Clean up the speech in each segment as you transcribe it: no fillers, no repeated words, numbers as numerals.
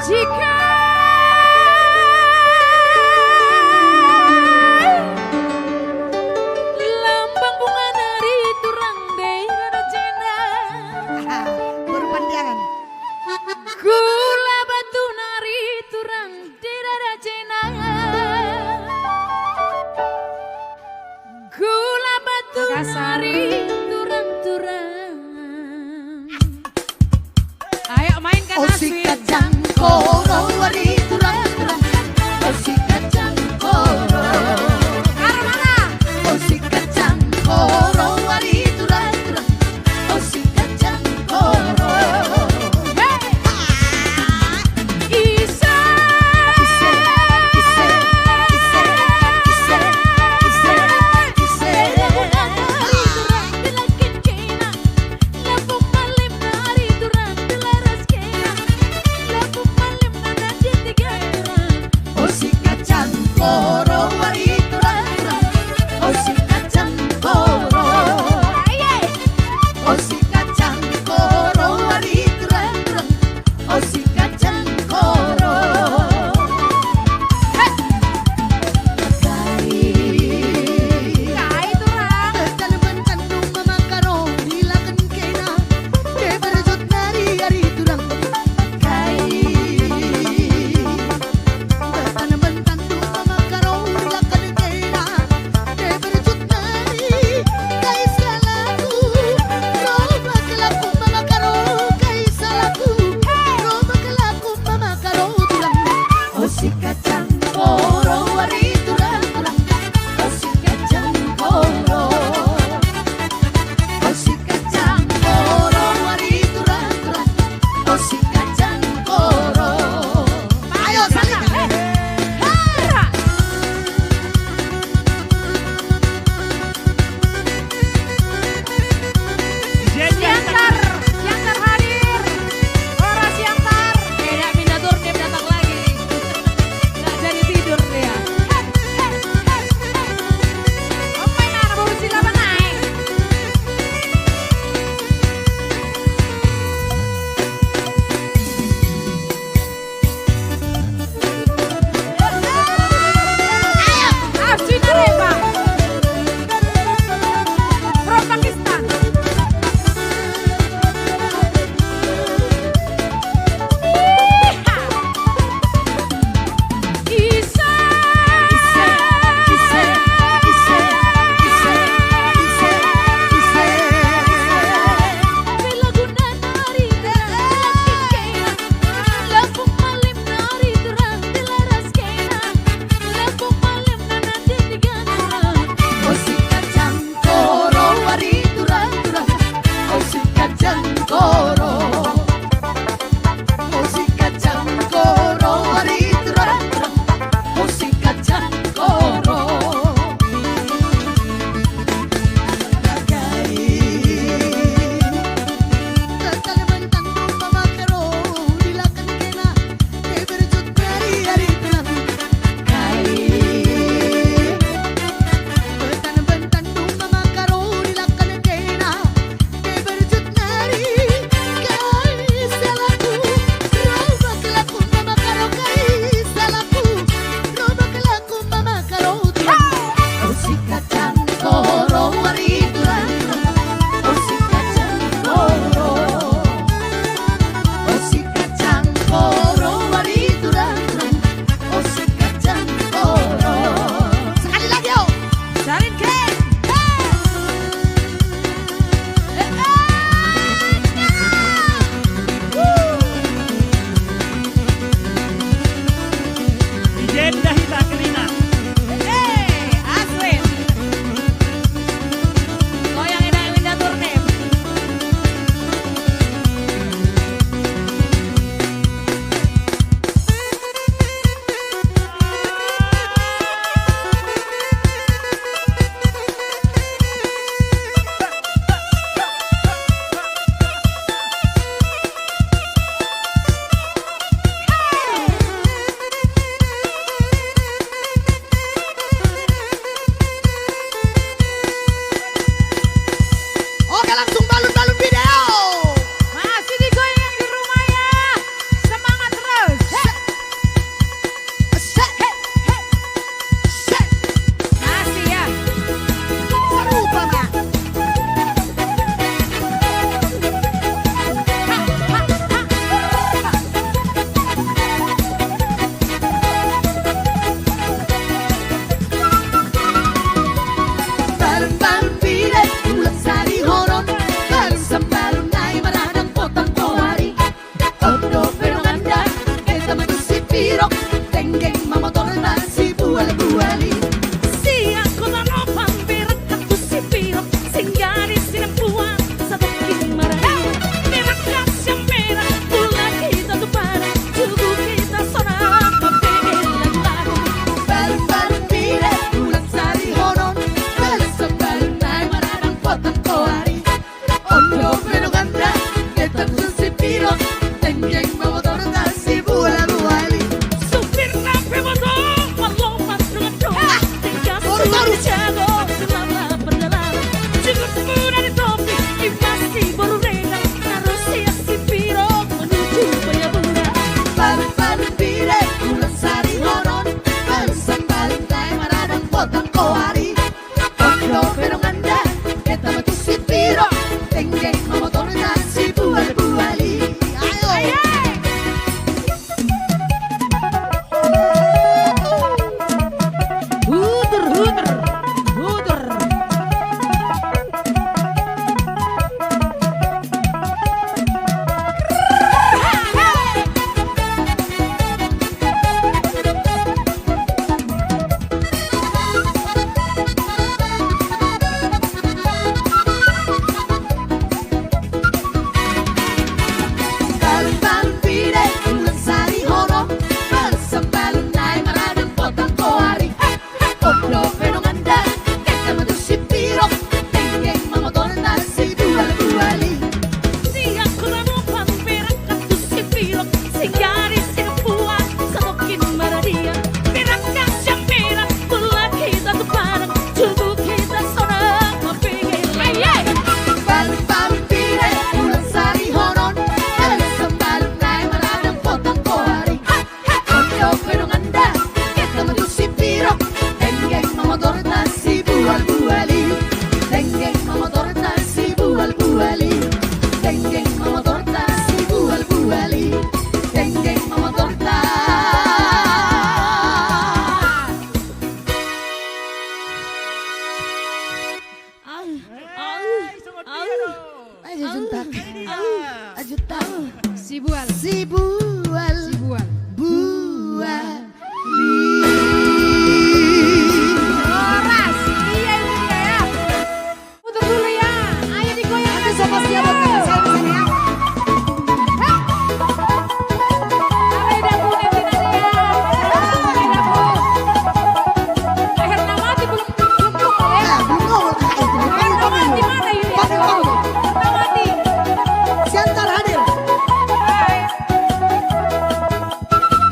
Jika lambang bunga nari turang daerah Cina, berpandangan. gula batu nari turang daerah Cina, gula batu nari turang-turang. Ayo mainkan Oh si Aswin. kacang koro wali turang-turang. Oh si kacang koro. Arah mana? Oh si kacang koro wali turang-turang. Oh si kacang koro. Isa Ise, ise, ise, ise, ise, ise. Dilakin kena Labuk malim nari turang dilaras kena Labuk malim nana jadi Si bual. Si bual. Si bual. Buah. Horas. Iya itu dia ya. Putar dulu ya. Ayo digoyang. Nanti sama siapa dengan saya di sini ya. Ayo dapu nanti nanti ya. Ayo dapu. Herna mati belum nongol ya. Bingung. Herna mati mana ini? Herna mati. Siantar hadir.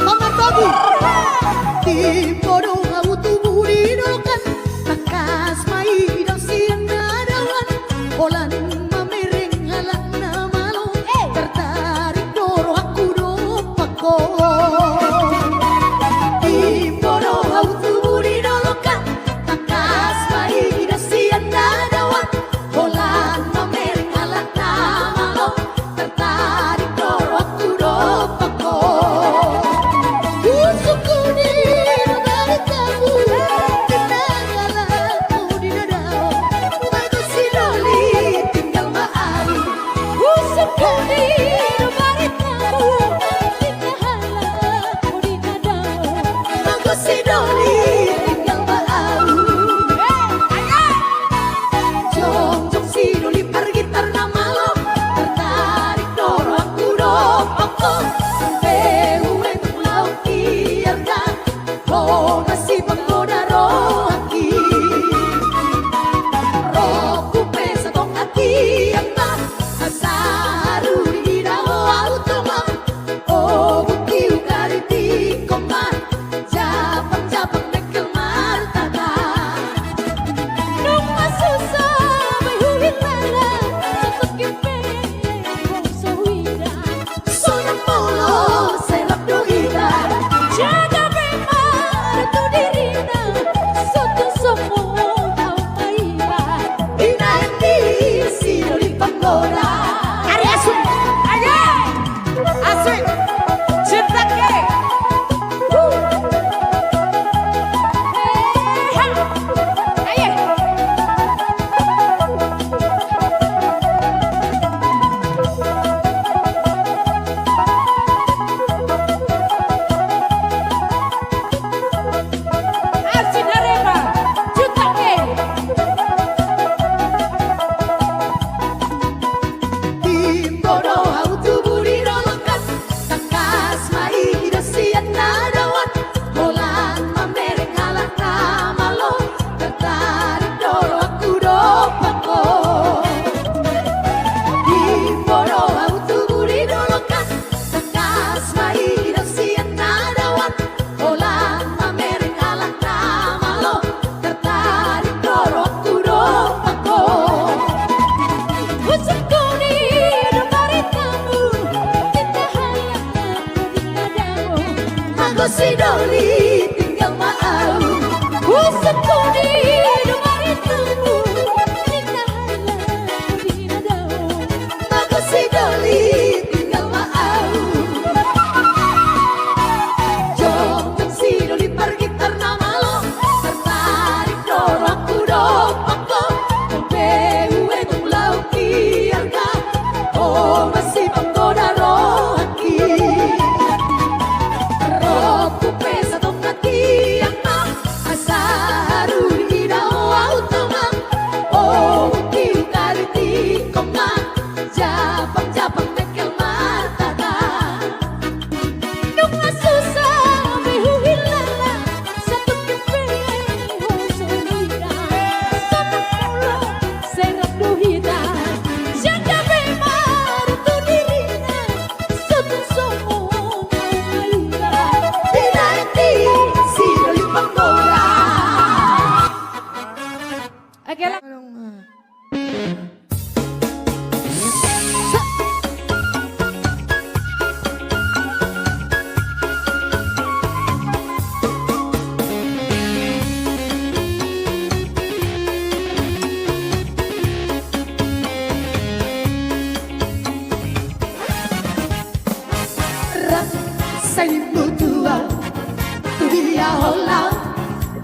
Paman Babu. Di bodoh kau tubuh didokan. Takas mai dan sianadawan. Polan mamering halak nama lo. Tertarik doro aku dopako. Di bodoh kau tubuh didokan. Takas mai dan sianadawan. Polan mamering halak nama lo. Tertarik doro aku dopako. Busukku di balik kamu, kenangan kau di dadaku. Aku si Doli tinggal malu. Busukku di balik kamu, kenangan kau di dadaku. Aku si Doli tinggal malu. Jom jom si Doli pergi karena malu. Tertarik doro aku dopako. Sampai untuk laut biarkan. Oh masih menggoda rohaki. Rohku pesa tong hati yang tak asaru di dalam automat. Oh bukti ukari di komat. Japang-japang nekel martaka. Nung masusah may huwilala sa pagkipin kong sa wida. Sonang polo serap dohita. Jaga memang itu dirinya satu semua kau maiba. Pinandi si Doli panggoda. Ari asun, ayo, asun, cinta ke. Ayo. Asin arema, cinta ke. Timbodo auto buri rolokan. Takas mai dosian nadawan. Bolan mamereng halak nama lo. Tertarik doro aku dopako. Timbodo auto buri rolokan. Takas mai dosian nadawan. Bolan mamereng halak nama lo. Tertarik doro aku dopako. Busukku di balik kamu, kita halang di dadamu. Aku si Doli tinggal malu. Busukku di balik kamu, kita halang di dadamu. Aku si Doli tinggal malu. Jom jom si Doli pergi karena malu. Tertarik doro aku dopako. Sampai untuk laut biarkan. Oh masih menggoda rohaki. Rohku pesa tong hati yang tak asaru di dalam automat. Oh bukti ukari di komat. Japang-japang nekel martaka. Nung masusah may huwilala sa pagkipin kong sa wida. Sa pagkulo, serap duhita. Jaga memang itu dirinya satu semua kau maiba. Pinanti si Doli panggoda. Oke lah. Rap say mutua. Tu dia holau.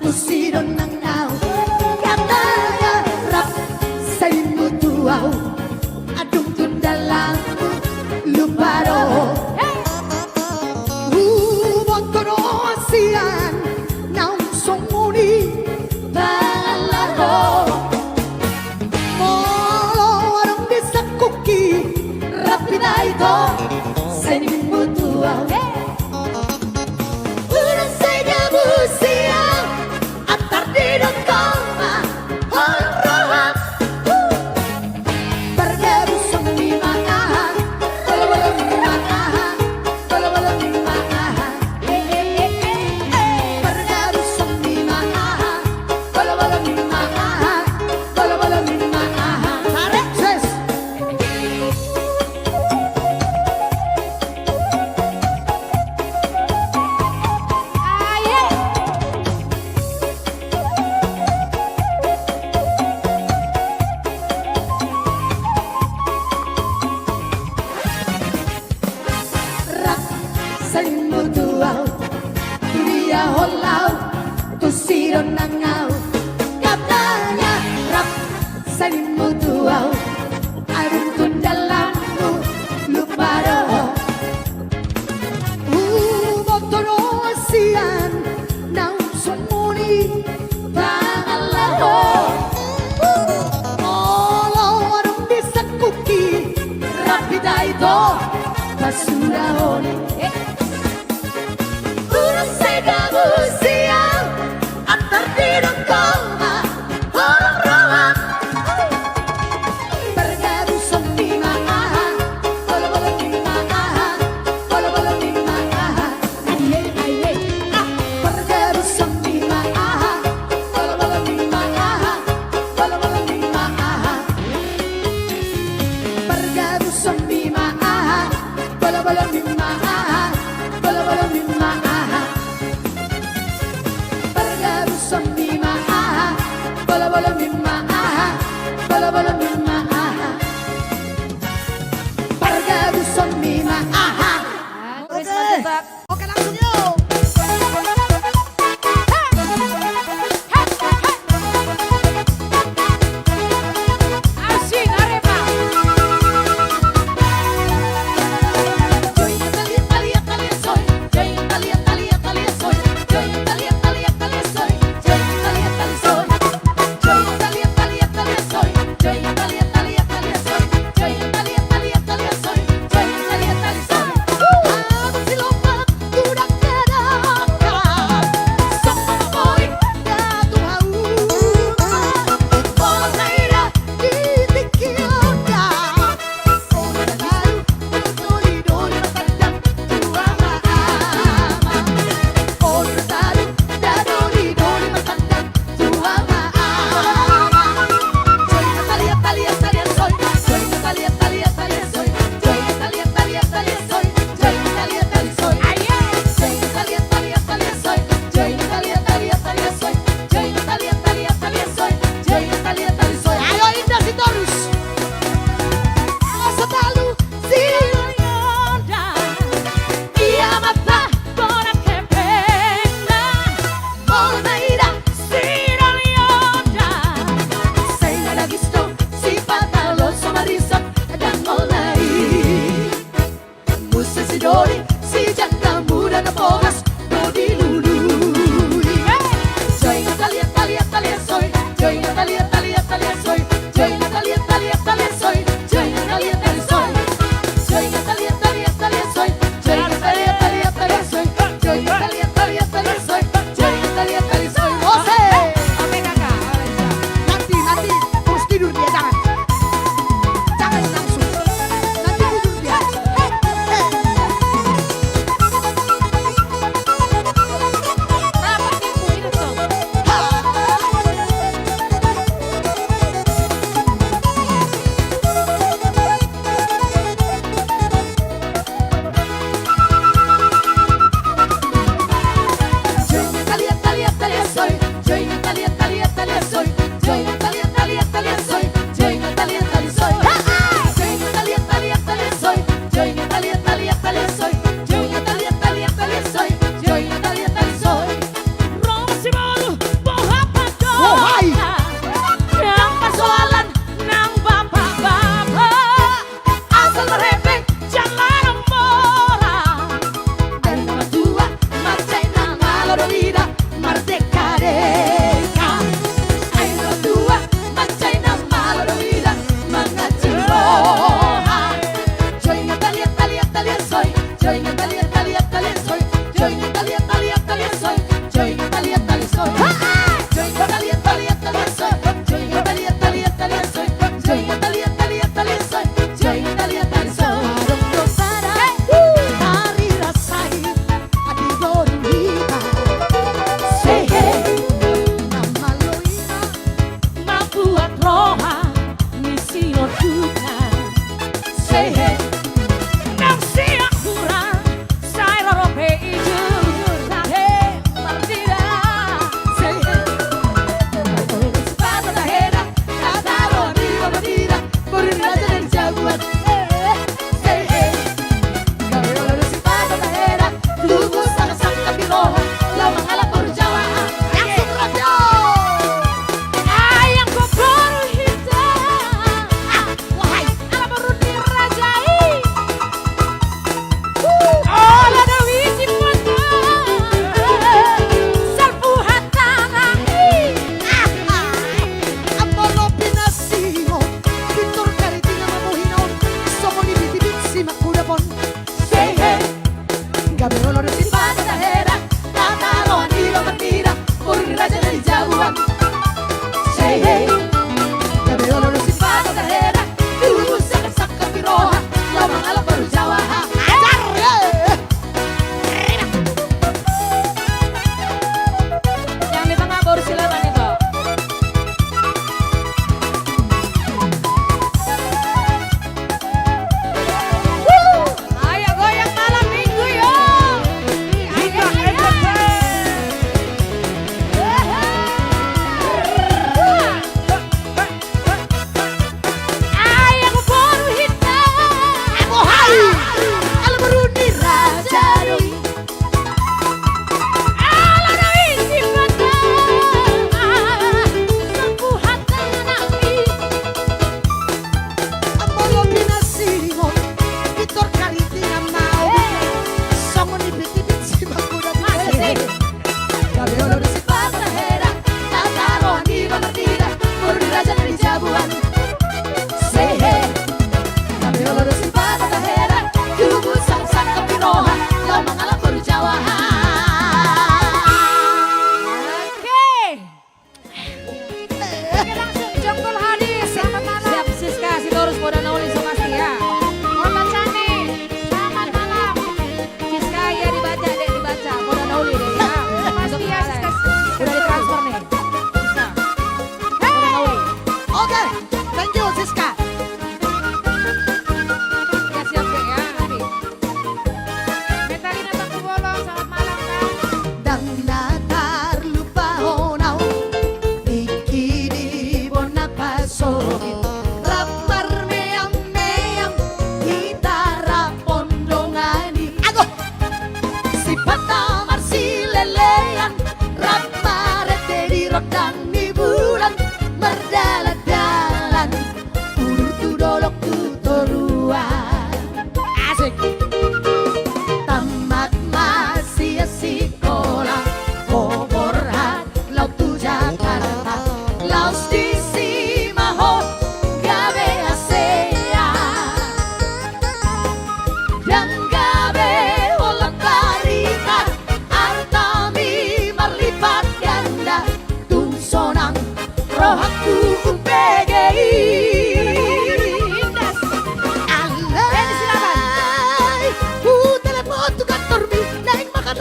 Tu si don nang nao. Katanya rap say mutua. Adung tunda lang. Lupa roh. saling mutual dunia holau tusiron nangau katanya rap saling mutual arun tun dalammu lupa roh motoro sian nau sumuni pangalaho olo warung bisa kuki rapida itu basura honi kamu siang antar tidur koma orang rawat bergaru sempima bolo bolo mima bolo bolo mima aye aye bergaru sempima bolo bolo mima bolo bolo mima bergaru sempima bolo bolo mima bolo bolo mima Sambima bola bola mimma bola bola mimma Pargadu sambima Oke langsung yuk Asik Arema. Joy Italia Italia Italia soy Joy Italia Italia Italia soy Joy Italia Italia Italia soy Joy Italia Italia soy Joy Italia Italia Italia soy Joy Italia Italia Italia soy Joy Italia Italia Italia soy Joy Italia Italia soy si lupa udah kedakan sama boy datu hau Bonaira ditikilnya Orang baru doli matandang tua maama Orang baru doli matandang tua maama Joy Italia Italia Italia soy Joy Italia Italia Italia soy Joy Italia Italia Italia soy Joy Italia Italia soy Joy Italia Italia Italia soy Joy Italia Italia Italia soy Joy Italia Italia Italia soy Joy Italia Italia soy Ayo Indah Sitorus Selalu Yonda, Ia mata bona que pena. Bonaira Siro Yonda, Saya nggak ada gisto Si patalo somarisap Dan mulai Musa si doli Si janda muda na pogas Dodi lului Joy Italia Italia Italia soy Joy Italia Italia Italia soy Joy Italia Italia Italia soy Joy Italia Italia soy Joy Italia Italia Italia soy Joy Italia Italia Italia soy Joy Italia Italia Italia soy Joy Italia Italia soy Ose oke kakak. Nanti terus tidur dia jangan langsung nanti tidur dia Dapat tipu hidup dong. Joy Italia Italia Italia soy Joy Italia Italia Italia soy Joy Italia Italia Italia soy Joy Italia Italia soy Joy Italia Italia Italia soy Joy Italia Italia Italia soy Joy Italia Italia Italia soy Joy Italia Italia soy Rosimolu, bohapa Oh, hai. Yang persoalan nang bapak-bapak asal merepek Jangan orang Ay nama tua marchay na maloro vida merdeka deka Ay nama tua marchay na maloro vida mga chiroha Joy Italia Italia Italia soy Joy Italia Italia Italia soy Joy Italia Italia Italia soy Joy Italia Italia soy Joy Italia Italia Italia soy Joy Italia Italia Italia soy Joy Italia Italia Italia soy Joy Italia Italia soy Arong para hari rasai adigor lima Say hey nama loina Mabuat roha Misi otuka Say hey Nang siang kurang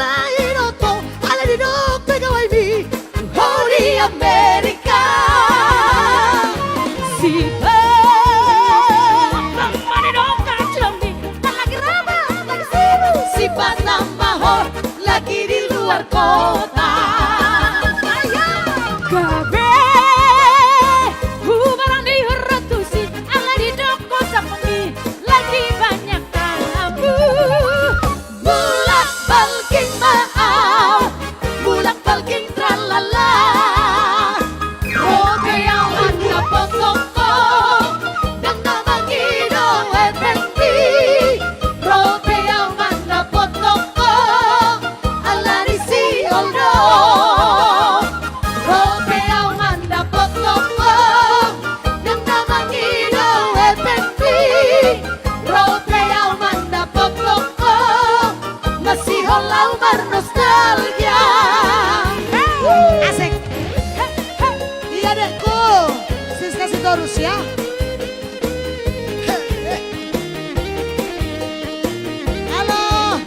makanain to alla di no pegawai mi Hori Amerika si si Panama lagi di luar kota. Gabe barang di huratusi ala di doko samuni lagi banyak tamu. Bulak balking maau, bulak balking tralala. Robe yang anda potoko, dan nama gido etendi. Robe yang anda potoko, ala di si oldo. Robe yang anda potoko, dan nama gido etendi. Robe yang anda potoko, masih holau bernostalgia. Asik. Iya dekku, Siska Sitorus ya. Halo,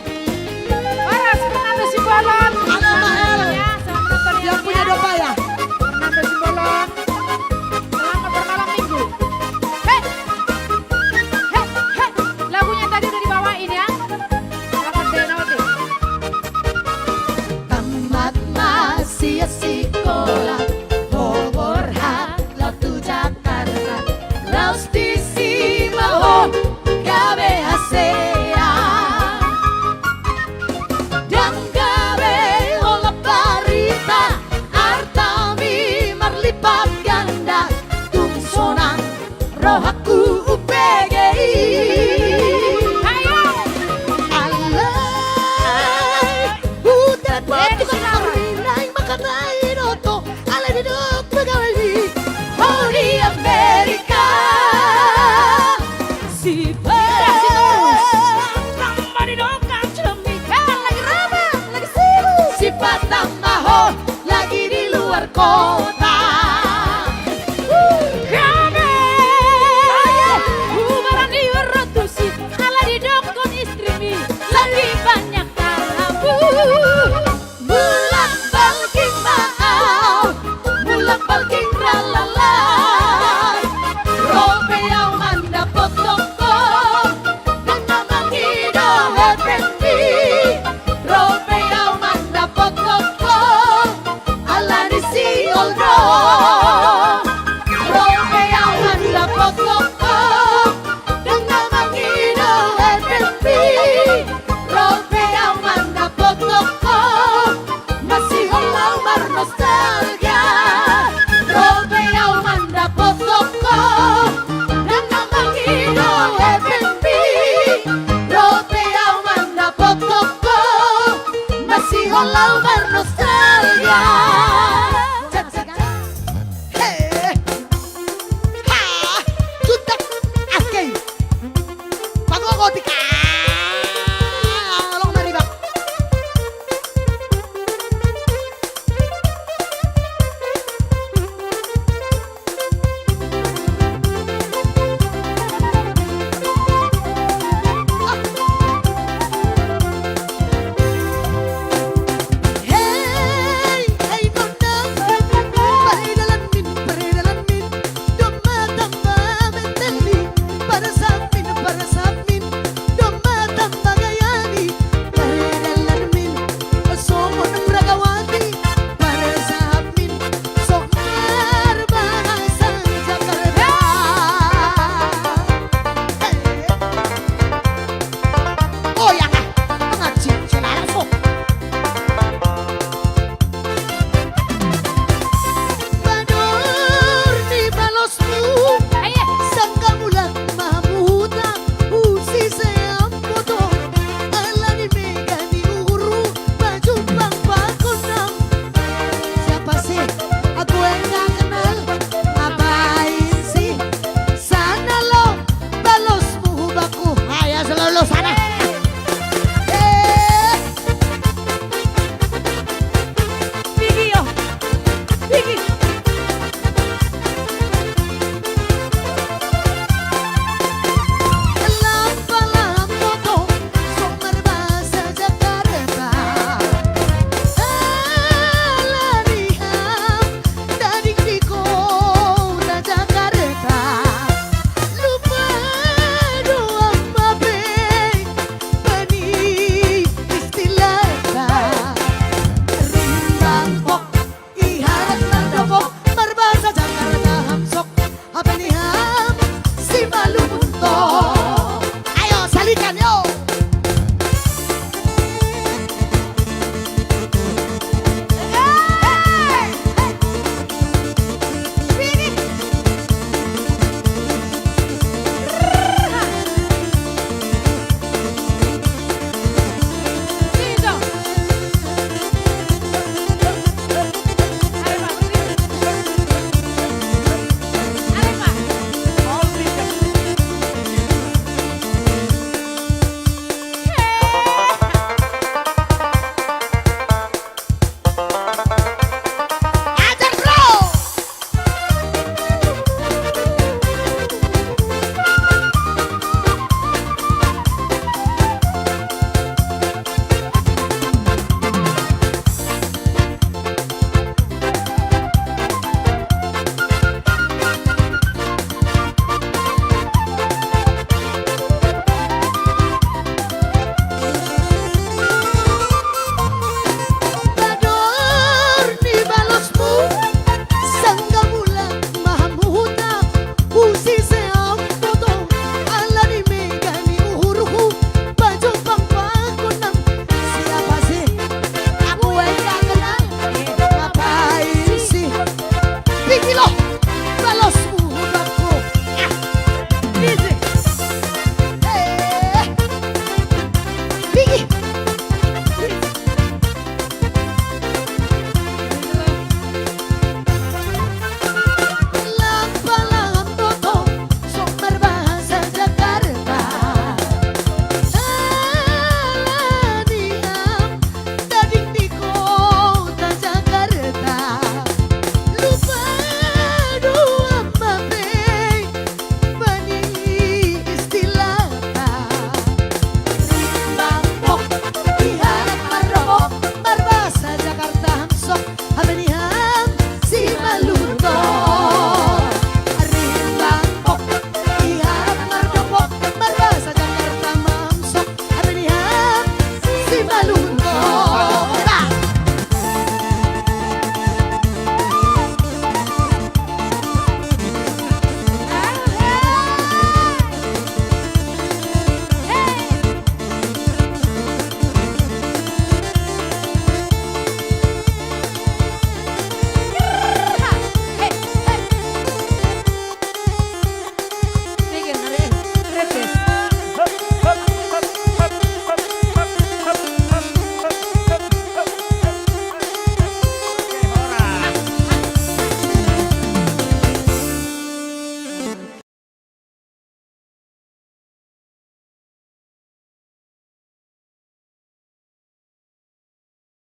Waras Fernando Simbolon. halo Mael, Ya, selamat nonton yang punya domba ya. Fernando Simbolon. Selamat bermalam minggu. Hei, hei, hei. Lagunya tadi udah dibawain ya. Selamat Denawati. Tamat masih sekolah, Bogor hatlah tu Jakarta, Laos di Simaho, gabe hasea, dan gabe olah parita, artami marlipat ganda, tung sonang rohaku UPGI. Ayo. Alay, udah batu karinai makanain oto, alay di dok pegawai mi, Hori Amerika. Si Lagi ramah, lagi sibuk. si Panama lagi di luar kota. Gabe barang di huratusi ala di dokon istrimi lagi banyak tamu. Bulak balking maau, bulak balking tralala. Robe yang manda potoko, dan nama gido etendi. Robe yang manda potoko, ala di si oldo. Robe yang manda potoko, dan nama gido etendi. Robe yang manda potoko, masih holau bernostalgia. Robe yang manda potoko, dan nama gido etendi. Robe yang manda potoko, masih holau